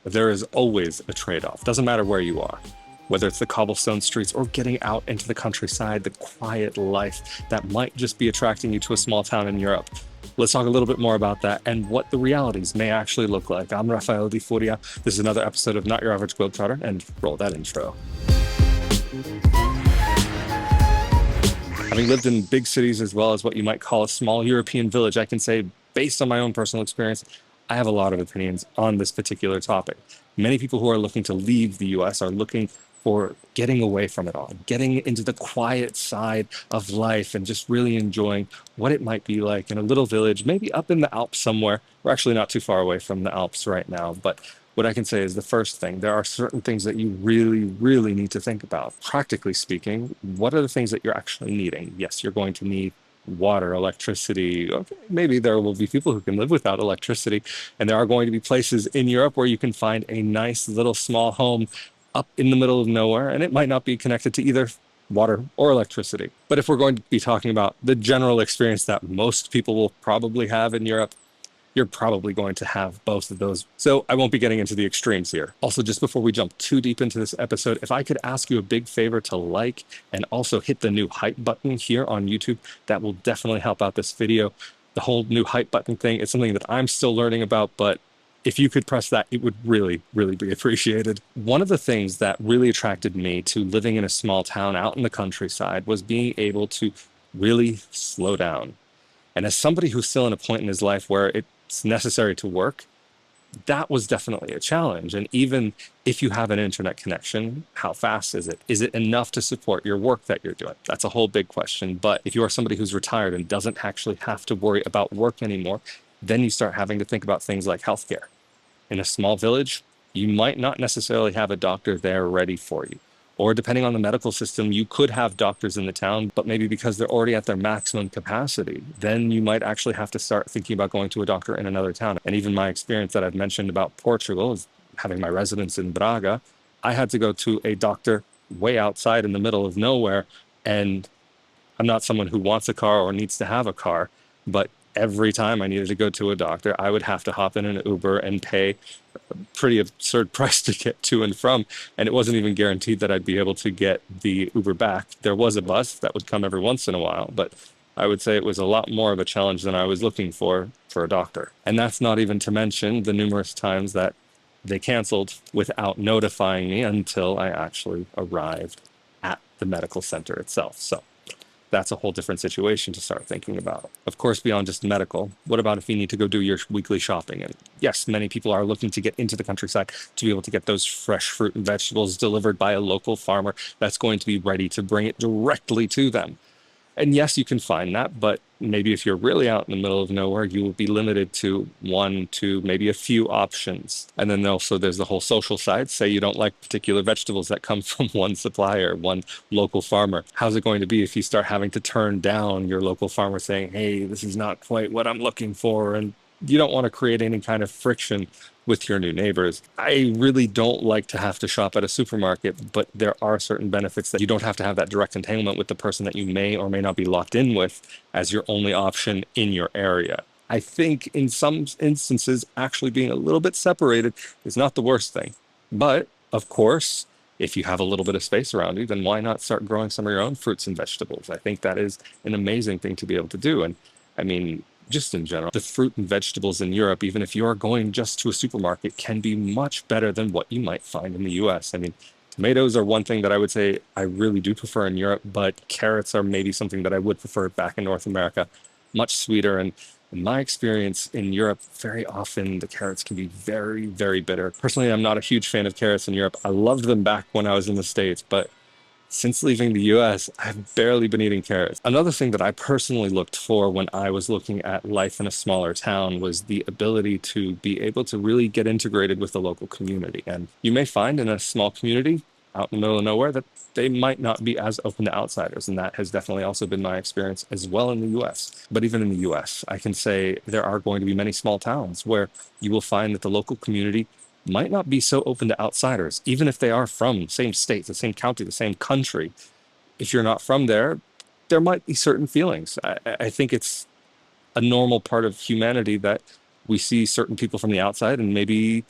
There is always a trade-off. Doesn't matter where you are, whether it's the cobblestone streets or getting out into the countryside, the quiet life that might just be attracting you to a small town in Europe. Let's talk a little bit more about that and what the realities may actually look like. I'm Rafael Di Furia. This is another episode of Not Your Average Globetrotter, and roll that intro. Having lived in big cities as well as what you might call a small European village, I can say, based on my own personal experience, I have a lot of opinions on this particular topic. Many people who are looking to leave the US are looking for getting away from it all, getting into the quiet side of life and just really enjoying what it might be like in a little village, maybe up in the Alps somewhere. We're actually not too far away from the Alps right now, but what I can say is the first thing, there are certain things that you really need to think about. Practically speaking, what are the things that you're actually needing? Yes, you're going to need water, electricity. Okay, maybe there will be people who can live without electricity, and there are going to be places in Europe where you can find a nice little small home up in the middle of nowhere, and it might not be connected to either water or electricity. But if we're going to be talking about the general experience that most people will probably have in Europe, you're probably going to have both of those. So I won't be getting into the extremes here. Also, just before we jump too deep into this episode, if I could ask you a big favor to like and also hit the new hype button here on YouTube, that will definitely help out this video. The whole new hype button thing is something that I'm still learning about, but if you could press that, it would really be appreciated. One of the things that really attracted me to living in a small town out in the countryside was being able to really slow down. And as somebody who's still in a point in his life where it's necessary to work, that was definitely a challenge. And even if you have an internet connection, how fast is it? Is it enough to support your work that you're doing? That's a whole big question. But if you are somebody who's retired and doesn't actually have to worry about work anymore, then you start having to think about things like healthcare. In a small village, you might not necessarily have a doctor there ready for you. Or depending on the medical system, you could have doctors in the town, but maybe because they're already at their maximum capacity, then you might actually have to start thinking about going to a doctor in another town. And even my experience that I've mentioned about Portugal, is having my residence in Braga, I had to go to a doctor way outside in the middle of nowhere. And I'm not someone who wants a car or needs to have a car, but every time I needed to go to a doctor, I would have to hop in an Uber and pay a pretty absurd price to get to and from. And it wasn't even guaranteed that I'd be able to get the Uber back. There was a bus that would come every once in a while, but I would say it was a lot more of a challenge than I was looking for a doctor. And that's not even to mention the numerous times that they canceled without notifying me until I actually arrived at the medical center itself. So that's a whole different situation to start thinking about. Of course, beyond just medical, what about if you need to go do your weekly shopping? And yes, many people are looking to get into the countryside to be able to get those fresh fruit and vegetables delivered by a local farmer that's going to be ready to bring it directly to them. And yes, you can find that, but maybe if you're really out in the middle of nowhere, you will be limited to one, two, maybe a few options. And then also there's the whole social side. Say you don't like particular vegetables that come from one supplier, one local farmer. How's it going to be if you start having to turn down your local farmer saying, hey, this is not quite what I'm looking for? And you don't want to create any kind of friction with your new neighbors. I really don't like to have to shop at a supermarket, but there are certain benefits that you don't have to have that direct entanglement with the person that you may or may not be locked in with as your only option in your area. I think in some instances, actually being a little bit separated is not the worst thing. But of course, if you have a little bit of space around you, then why not start growing some of your own fruits and vegetables? I think that is an amazing thing to be able to do. And I mean, just in general, the fruit and vegetables in Europe, even if you're going just to a supermarket, can be much better than what you might find in the US. I mean, tomatoes are one thing that I would say I really do prefer in Europe, but carrots are maybe something that I would prefer back in North America. Much sweeter. And in my experience in Europe, very often the carrots can be very bitter. Personally, I'm not a huge fan of carrots in Europe. I loved them back when I was in the States, but since leaving the US, I've barely been eating carrots. Another thing that I personally looked for when I was looking at life in a smaller town was the ability to be able to really get integrated with the local community. And you may find in a small community out in the middle of nowhere that they might not be as open to outsiders. And that has definitely also been my experience as well in the US. But even in the US, I can say there are going to be many small towns where you will find that the local community might not be so open to outsiders, even if they are from the same state, the same county, the same country. If you're not from there, there might be certain feelings. I think it's a normal part of humanity that we see certain people from the outside and maybe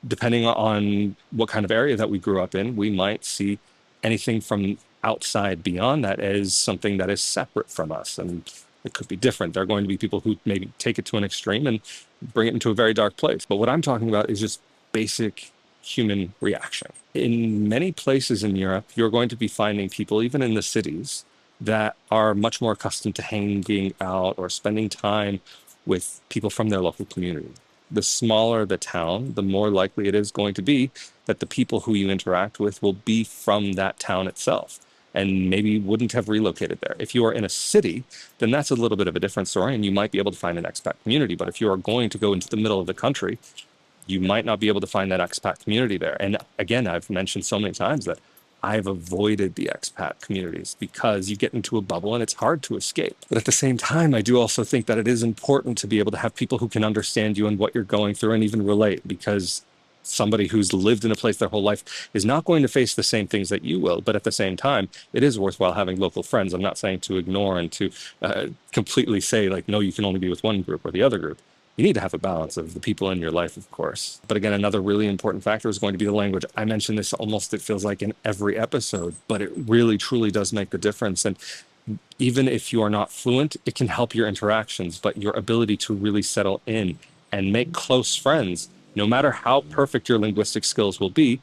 depending on what kind of area that we grew up in, we might see anything from outside beyond that as something that is separate from us. And it could be different. There are going to be people who maybe take it to an extreme and bring it into a very dark place. But what I'm talking about is just basic human reaction. In many places in Europe, you're going to be finding people, even in the cities, that are much more accustomed to hanging out or spending time with people from their local community. The smaller the town, the more likely it is going to be that the people who you interact with will be from that town itself and maybe wouldn't have relocated there. If you are in a city, then that's a little bit of a different story and you might be able to find an expat community. But if you are going to go into the middle of the country, you might not be able to find that expat community there. And again, I've mentioned so many times that I've avoided the expat communities because you get into a bubble and it's hard to escape. But at the same time, I do also think that it is important to be able to have people who can understand you and what you're going through and even relate, because somebody who's lived in a place their whole life is not going to face the same things that you will. But at the same time, it is worthwhile having local friends. I'm not saying to ignore and to completely say like, no, you can only be with one group or the other group. You need to have a balance of the people in your life, of course. But again, another really important factor is going to be the language. I mentioned this almost, it feels like in every episode, but it really, truly does make a difference. And even if you are not fluent, it can help your interactions, but your ability to really settle in and make close friends, no matter how perfect your linguistic skills will be,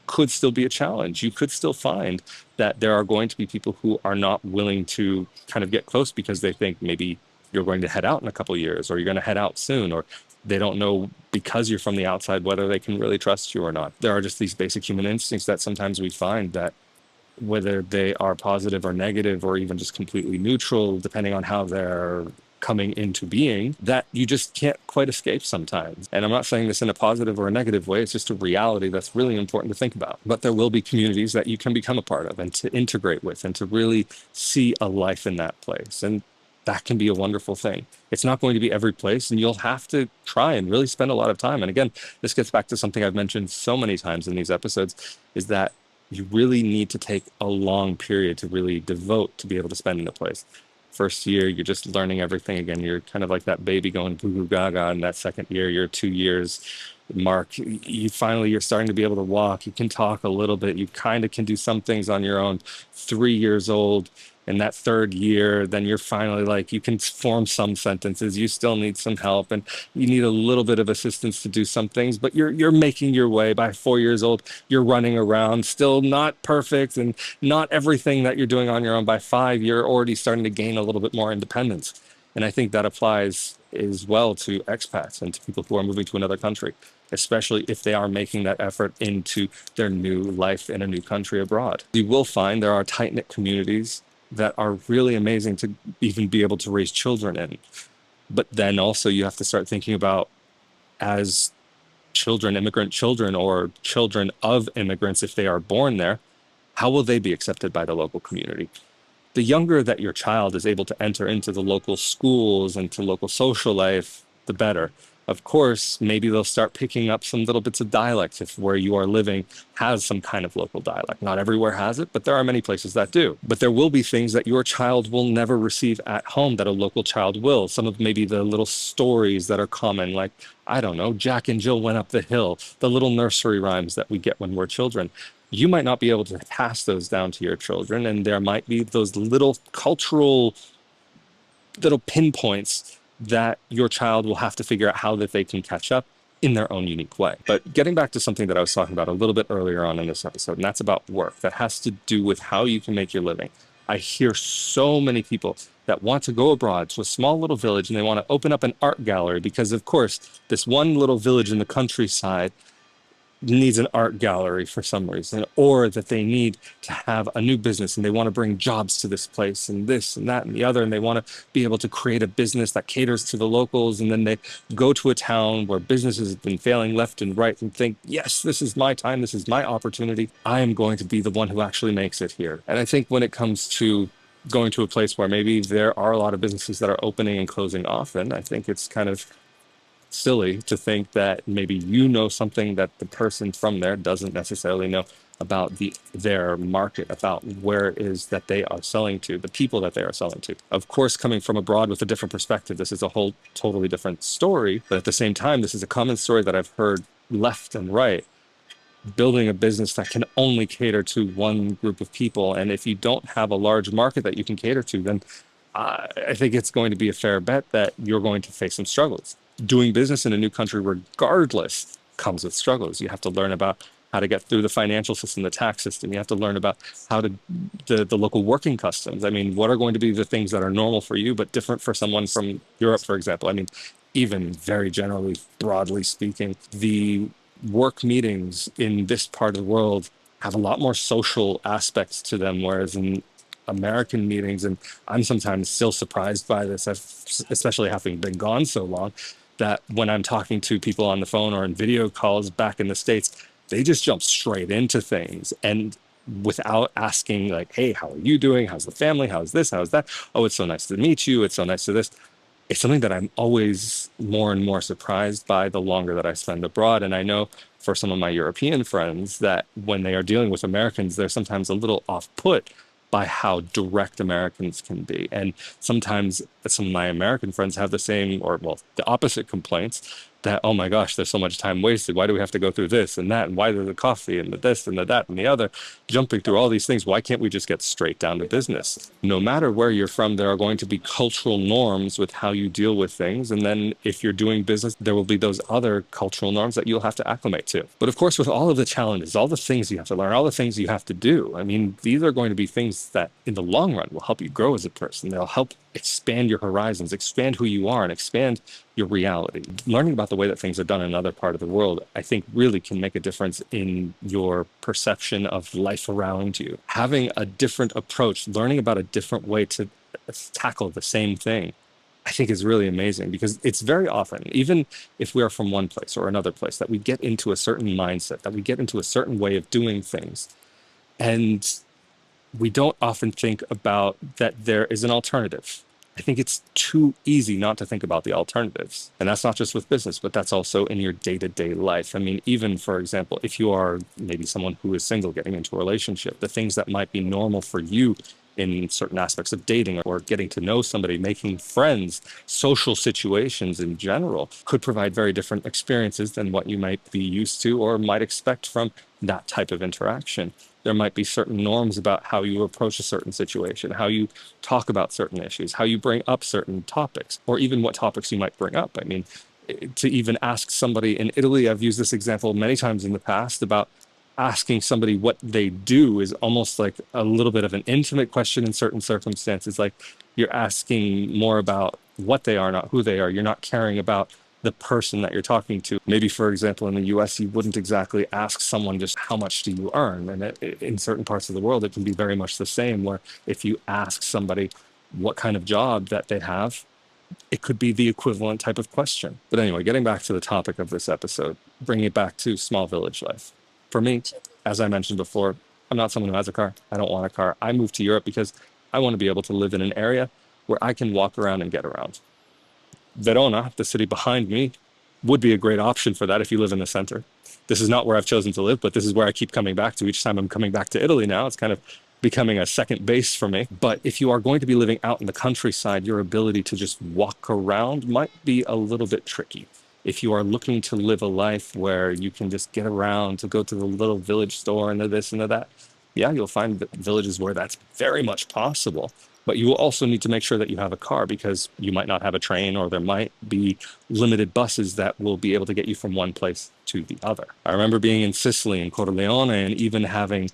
could still be a challenge. You could still find that there are going to be people who are not willing to kind of get close because they think maybe you're going to head out in a couple of years, or you're going to head out soon, or they don't know because you're from the outside whether they can really trust you or not. There are just these basic human instincts that sometimes we find that whether they are positive or negative or even just completely neutral, depending on how they're coming into being, that you just can't quite escape sometimes. And I'm not saying this in a positive or a negative way, it's just a reality that's really important to think about. But there will be communities that you can become a part of and to integrate with and to really see a life in that place. And that can be a wonderful thing. It's not going to be every place, and you'll have to try and really spend a lot of time. And again, this gets back to something I've mentioned so many times in these episodes, is that you really need to take a long period to really devote to be able to spend in a place. First year, you're just learning everything again. You're kind of like that baby going goo goo gaga. And that second year, you're 2 years mark. You're starting to be able to walk. You can talk a little bit. You kind of can do some things on your own. 3 years old. In that third year, then you're finally like, you can form some sentences. You still need some help and you need a little bit of assistance to do some things, but you're making your way. By 4 years old, you're running around, still not perfect and not everything that you're doing on your own. By 5, you're already starting to gain a little bit more independence. And I think that applies as well to expats and to people who are moving to another country, especially if they are making that effort into their new life in a new country abroad. You will find there are tight-knit communities that are really amazing to even be able to raise children in. But then also you have to start thinking about, as children, immigrant children, or children of immigrants, if they are born there, how will they be accepted by the local community? The younger that your child is able to enter into the local schools and to local social life, the better. Of course, maybe they'll start picking up some little bits of dialect if where you are living has some kind of local dialect. Not everywhere has it, but there are many places that do. But there will be things that your child will never receive at home that a local child will. Some of maybe the little stories that are common, like, I don't know, Jack and Jill went up the hill, the little nursery rhymes that we get when we're children. You might not be able to pass those down to your children, and there might be those little cultural little pinpoints that your child will have to figure out how that they can catch up in their own unique way. But getting back to something that I was talking about a little bit earlier on in this episode, and that's about work. That has to do with how you can make your living. I hear so many people that want to go abroad to a small little village and they want to open up an art gallery because, of course, this one little village in the countryside needs an art gallery for some reason, or that they need to have a new business and they want to bring jobs to this place and this and that and the other, and they want to be able to create a business that caters to the locals. And then they go to a town where businesses have been failing left and right and think, yes, this is my time, this is my opportunity, I am going to be the one who actually makes it here. And I think when it comes to going to a place where maybe there are a lot of businesses that are opening and closing often, I think it's kind of silly to think that maybe you know something that the person from there doesn't necessarily know about their market, about where it is that they are selling to, the people that they are selling to. Of course, coming from abroad with a different perspective, this is a whole totally different story. But at the same time, this is a common story that I've heard left and right, building a business that can only cater to one group of people. And if you don't have a large market that you can cater to, then I think it's going to be a fair bet that you're going to face some struggles. Doing business in a new country, regardless, comes with struggles. You have to learn about how to get through the financial system, the tax system. You have to learn about how to the local working customs. I mean, what are going to be the things that are normal for you, but different for someone from Europe, for example? I mean, even very generally, broadly speaking, the work meetings in this part of the world have a lot more social aspects to them, whereas in American meetings, and I'm sometimes still surprised by this, especially having been gone so long, that when I'm talking to people on the phone or in video calls back in the States, they just jump straight into things and without asking, like, hey, how are you doing? How's the family? How's this? How's that? Oh, it's so nice to meet you. It's so nice to this. It's something that I'm always more and more surprised by the longer that I spend abroad. And I know for some of my European friends that when they are dealing with Americans, they're sometimes a little off put by how direct Americans can be. And sometimes some of my American friends have the same, or well, the opposite complaints that, oh my gosh, there's so much time wasted. Why do we have to go through this and that? And why there's the coffee and the this and the that and the other, jumping through all these things? Why can't we just get straight down to business? No matter where you're from, there are going to be cultural norms with how you deal with things. And then if you're doing business, there will be those other cultural norms that you'll have to acclimate to. But of course, with all of the challenges, all the things you have to learn, all the things you have to do, I mean, these are going to be things that in the long run will help you grow as a person. They'll help expand your horizons, expand who you are, and expand your reality. Learning about the way that things are done in another part of the world, I think really can make a difference in your perception of life around you. Having a different approach, learning about a different way to tackle the same thing, I think is really amazing, because it's very often, even if we are from one place or another place, that we get into a certain mindset, that we get into a certain way of doing things. And we don't often think about that there is an alternative. I think it's too easy not to think about the alternatives. And that's not just with business, but that's also in your day-to-day life. I mean, even for example, if you are maybe someone who is single getting into a relationship, the things that might be normal for you in certain aspects of dating or getting to know somebody, making friends, social situations in general could provide very different experiences than what you might be used to or might expect from that type of interaction. There might be certain norms about how you approach a certain situation, how you talk about certain issues, how you bring up certain topics, or even what topics you might bring up. I mean, to even ask somebody in Italy, I've used this example many times in the past about asking somebody what they do is almost like a little bit of an intimate question in certain circumstances. Like you're asking more about what they are, not who they are. You're not caring about the person that you're talking to. Maybe, for example, in the US, you wouldn't exactly ask someone just how much do you earn? And in certain parts of the world, it can be very much the same, where if you ask somebody what kind of job that they have, it could be the equivalent type of question. But anyway, getting back to the topic of this episode, bringing it back to small village life. For me, as I mentioned before, I'm not someone who has a car. I don't want a car. I moved to Europe because I want to be able to live in an area where I can walk around and get around. Verona, the city behind me, would be a great option for that if you live in the center. This is not where I've chosen to live, but this is where I keep coming back to each time I'm coming back to Italy now. It's kind of becoming a second base for me. But if you are going to be living out in the countryside, your ability to just walk around might be a little bit tricky. If you are looking to live a life where you can just get around, to go to the little village store and to this and to that, yeah, you'll find villages where that's very much possible. But you will also need to make sure that you have a car, because you might not have a train, or there might be limited buses that will be able to get you from one place to the other. I remember being in Sicily, in Corleone, and even having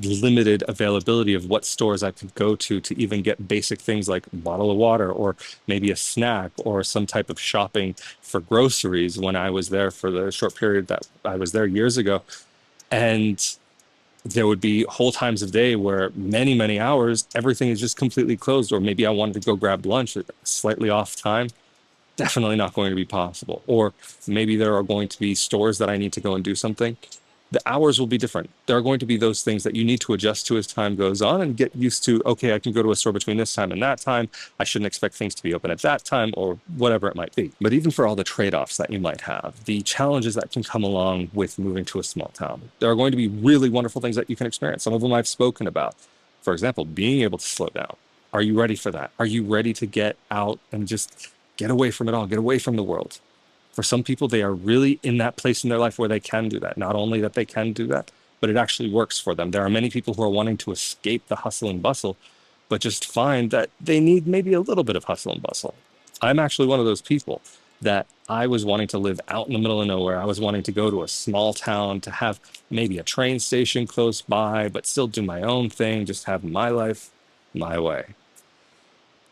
limited availability of what stores I could go to even get basic things like a bottle of water or maybe a snack or some type of shopping for groceries when I was there for the short period that I was there years ago. And there would be whole times of day where many hours, everything is just completely closed. Or maybe I wanted to go grab lunch at slightly off time. Definitely not going to be possible. Or maybe there are going to be stores that I need to go and do something. The hours will be different. There are going to be those things that you need to adjust to as time goes on and get used to. Okay, I can go to a store between this time and that time. I shouldn't expect things to be open at that time, or whatever it might be. But even for all the trade-offs that you might have, the challenges that can come along with moving to a small town, there are going to be really wonderful things that you can experience. Some of them I've spoken about. For example, being able to slow down. Are you ready for that? Are you ready to get out and just get away from it all, get away from the world? For some people, they are really in that place in their life where they can do that. Not only that they can do that, but it actually works for them. There are many people who are wanting to escape the hustle and bustle, but just find that they need maybe a little bit of hustle and bustle. I'm actually one of those people that I was wanting to live out in the middle of nowhere. I was wanting to go to a small town, to have maybe a train station close by, but still do my own thing, just have my life my way.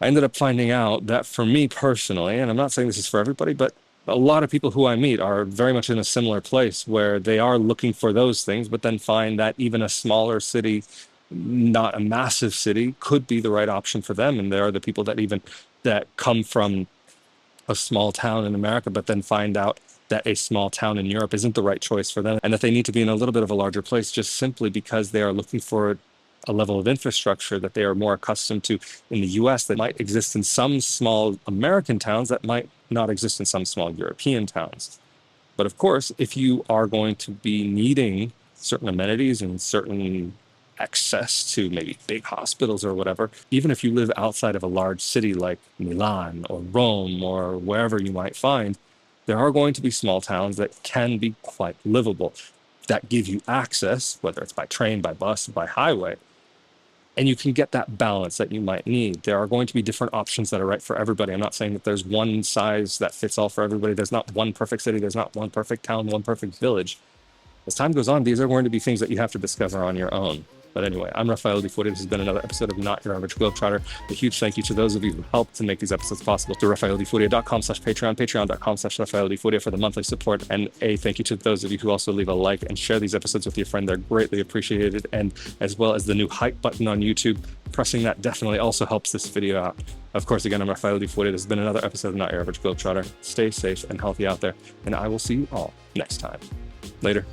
I ended up finding out that for me personally, and I'm not saying this is for everybody, but a lot of people who I meet are very much in a similar place where they are looking for those things, but then find that even a smaller city, not a massive city, could be the right option for them. And there are the people that come from a small town in America, but then find out that a small town in Europe isn't the right choice for them, and that they need to be in a little bit of a larger place just simply because they are looking for a level of infrastructure that they are more accustomed to in the US that might exist in some small American towns that might not exist in some small European towns. But of course, if you are going to be needing certain amenities and certain access to maybe big hospitals or whatever, even if you live outside of a large city like Milan or Rome or wherever you might find, there are going to be small towns that can be quite livable, that give you access, whether it's by train, by bus, by highway, and you can get that balance that you might need. There are going to be different options that are right for everybody. I'm not saying that there's one size that fits all for everybody. There's not one perfect city. There's not one perfect town, one perfect village. As time goes on, these are going to be things that you have to discover on your own. But anyway, I'm Rafael Di Furia. This has been another episode of Not Your Average Globetrotter. A huge thank you to those of you who helped to make these episodes possible. To RafaelDiFuria.com/Patreon, Patreon.com/RafaelDiFuria for the monthly support. And a thank you to those of you who also leave a like and share these episodes with your friend. They're greatly appreciated. And as well as the new hype button on YouTube, pressing that definitely also helps this video out. Of course, again, I'm Rafael Di Furia. This has been another episode of Not Your Average Globetrotter. Stay safe and healthy out there. And I will see you all next time. Later.